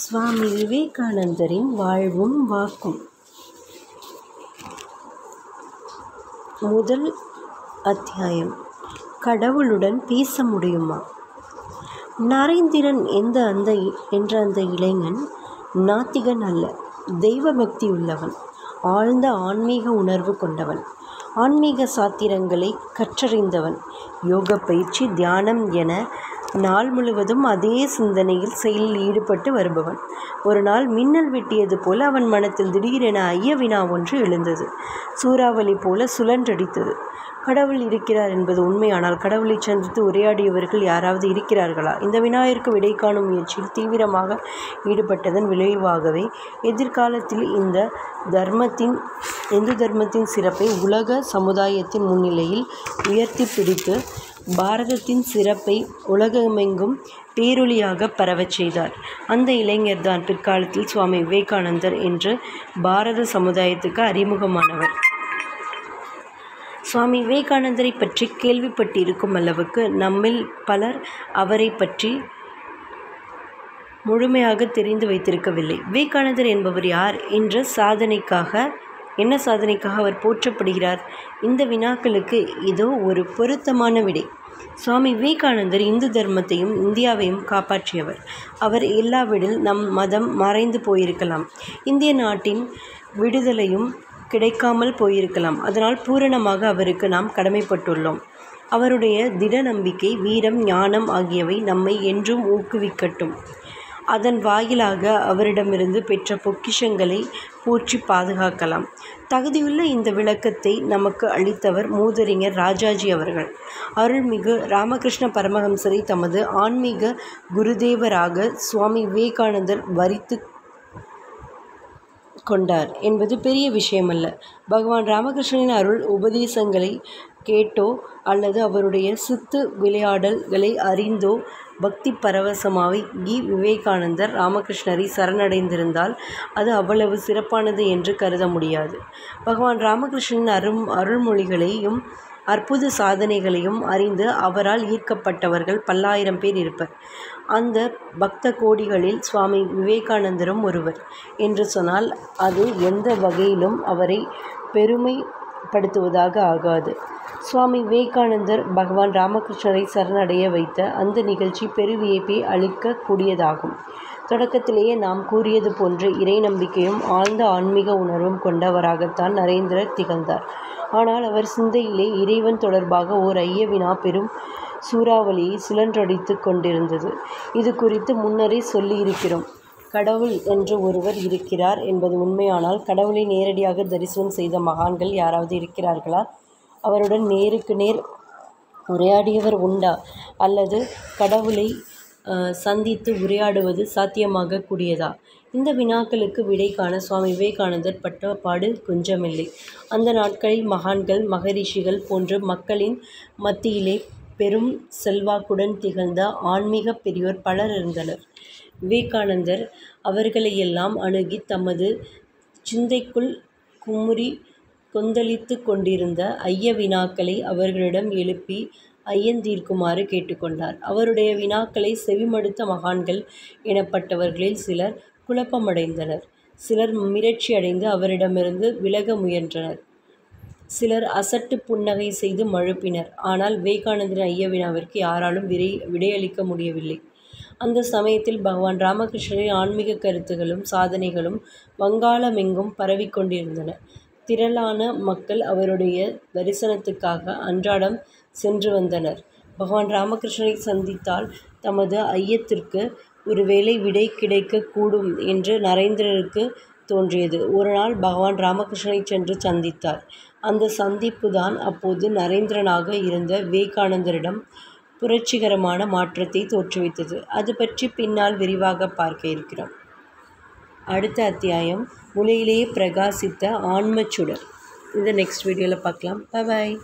சுவாமி விவேகானந்தரின் வாழ்வும் வாக்கும். முதல் அத்தியாயம். கடவுளுடன் பேச முடியுமா? நரேந்திரன் என்ற அந்த இளைஞன் நாத்திகன் அல்ல, தெய்வ பக்தி உள்ளவன், ஆழ்ந்த ஆன்மீக உணர்வு கொண்டவன், ஆன்மீக சாத்திரங்களை கற்றறிந்தவன், யோக பயிற்சி, தியானம் என நாள் முழுவதும் அதே சிந்தனையில் செயலில் ஈடுபட்டு வருபவன். ஒரு நாள் மின்னல் வெட்டியது போல அவன் மனத்தில் திடீரென ஐய வினா ஒன்று எழுந்தது. சூறாவளி போல சுழன்றடித்தது. கடவுள் இருக்கிறார் என்பது உண்மையானால் கடவுளை சந்தித்து உரையாடியவர்கள் யாராவது இருக்கிறார்களா? இந்த வினாவிற்கு விடை காணும் முயற்சியில் தீவிரமாக ஈடுபட்டதன் விளைவாகவே எதிர்காலத்தில் இந்து தர்மத்தின் சிறப்பை உலக சமுதாயத்தின் முன்னிலையில் உயர்த்தி பிடித்து பாரதத்தின் சிறப்பை உலகமெங்கும் பேரொளியாக பரவச் செய்தார். அந்த இளைஞர்தான் பிற்காலத்தில் சுவாமி விவேகானந்தர் என்று பாரத சமுதாயத்துக்கு அறிமுகமானவர். சுவாமி விவேகானந்தரை பற்றி கேள்விப்பட்டிருக்கும் அளவுக்கு நம்மில் பலர் அவரை பற்றி முழுமையாக தெரிந்து வைத்திருக்கவில்லை. விவேகானந்தர் என்பவர் யார்? என்ன சாதனைக்காக அவர் போற்றப்படுகிறார்? இந்த வினாக்களுக்கு இதோ ஒரு பொருத்தமான விடை. சுவாமி விவேகானந்தர் இந்து தர்மத்தையும் இந்தியாவையும் காப்பாற்றியவர். அவர் இல்லாவிடில் நம் மதம் மறைந்து போயிருக்கலாம், இந்திய நாட்டின் விடுதலையும் கிடைக்காமல் போயிருக்கலாம். அதனால் பூரணமாக அவருக்கு நாம் கடமைப்பட்டுள்ளோம். அவருடைய திட நம்பிக்கை, வீரம், ஞானம் ஆகியவை நம்மை என்றும் ஊக்குவிக்கட்டும். அதன் வாயிலாக அவரிடமிருந்து பெற்ற பொக்கிஷங்களை போற்றி பாதுகாக்கலாம். தகுதியுள்ள இந்த விளக்கத்தை நமக்கு அளித்தவர் மூதறிஞர் ராஜாஜி அவர்கள். அருள்மிகு ராமகிருஷ்ண பரமஹம்சரை தமது ஆன்மீக குருதேவராக சுவாமி விவேகானந்தர் வரித்து கொண்டார் என்பது பெரிய விஷயமல்ல. பகவான் ராமகிருஷ்ணனின் அருள் உபதேசங்களை கேட்டோ அல்லது அவருடைய சித்து விளையாடல்களை அறிந்தோ பக்தி பரவசமாகி விவேகானந்தர் ராமகிருஷ்ணரை சரணடைந்திருந்தால் அது அவ்வளவு சிறப்பானது என்று கருத முடியாது. பகவான் ராமகிருஷ்ணனின் அருள்மொழிகளையும் அற்புத சாதனைகளையும் அறிந்து அவரால் ஈர்க்கப்பட்டவர்கள் பல்லாயிரம் பேர் இருப்பர். அந்த பக்த கோடிகளில் சுவாமி விவேகானந்தரும் ஒருவர் என்று சொன்னால் அது எந்த வகையிலும் அவரை பெருமைப்படுத்துவதாக ஆகாது. சுவாமி விவேகானந்தர் பகவான் ராமகிருஷ்ணரை சரணடைய வைத்த அந்த நிகழ்ச்சி பெருவியப்பை அளிக்கக்கூடியதாகும். தொடக்கத்திலேயே நாம் கூறியது போன்று இறை நம்பிக்கையும் ஆழ்ந்த ஆன்மீக உணர்வும் கொண்டவராகத்தான் நரேந்திரர் திகழ்ந்தார். ஆனால் அவர் சிந்தையிலே இறைவன் தொடர்பாக ஓர் ஐய வினா பெரும் சூறாவளியை சுழன்றடித்து கொண்டிருந்தது. இது குறித்து முன்னரே சொல்லியிருக்கிறோம். கடவுள் என்று ஒருவர் இருக்கிறார் என்பது உண்மையானால் கடவுளை நேரடியாக தரிசனம் செய்த மகான்கள் யாராவது இருக்கிறார்களா? அவருடன் நேருக்கு நேர் உரையாடியவர் உண்டா? அல்லது கடவுளை சந்தித்து உரையாடுவது சாத்தியமாக கூடியதா? இந்த வினாக்களுக்கு விடை காண சுவாமி விவேகானந்தர் பட்ட பாடு கொஞ்சமில்லை. அந்த நாட்களில் மகான்கள், மகரிஷிகள் போன்ற மக்களின் மத்தியிலே பெரும் செல்வாக்குடன் திகழ்ந்த ஆன்மீக பெரியோர் பலர் இருந்தனர். விவேகானந்தர் அவர்களையெல்லாம் அணுகி தமது சிந்தைக்குள் குமுறி கொந்தளித்து கொண்டிருந்த ஐய வினாக்களை அவர்களிடம் எழுப்பி ஐயந்தீர்க்குமாறு கேட்டுக்கொண்டார். அவருடைய வினாக்களை செவிமடுத்த மகான்கள் எனப்பட்டவர்களில் சிலர் குழப்பமடைந்தனர், சிலர் மிரட்சி அடைந்து அவரிடமிருந்து விலக முயன்றனர், சிலர் அசட்டு புன்னகை செய்து மழுப்பினர். ஆனால் விவேகானந்தரின் ஐய வினாவிற்கு யாராலும் விடையளிக்க முடியவில்லை. அந்த சமயத்தில் பகவான் ராமகிருஷ்ணரின் ஆன்மீக கருத்துகளும் சாதனைகளும் வங்காளமெங்கும் பரவிக்கொண்டிருந்தன. திரளான மக்கள் அவருடைய தரிசனத்துக்காக அன்றாடம் சென்று வந்தனர். பகவான் ராமகிருஷ்ணரை சந்தித்தால் தமது ஐயத்திற்கு ஒருவேளை விடை கிடைக்க கூடும் என்று நரேந்திரருக்கு தோன்றியது. ஒரு நாள் பகவான் ராமகிருஷ்ணரை சென்று சந்தித்தார். அந்த சந்திப்பு தான் அப்போது நரேந்திரனாக இருந்த விவேகானந்தரிடம் புரட்சிகரமான மாற்றத்தை தோற்றுவித்தது. அது பற்றி பின்னால் விரிவாக பார்க்க இருக்கிறோம். அடுத்த அத்தியாயம், முளையிலேயே பிரகாசித்த ஆன்மச்சுடர். இந்த நெக்ஸ்ட் வீடியோவில் பார்க்கலாம். பாய்.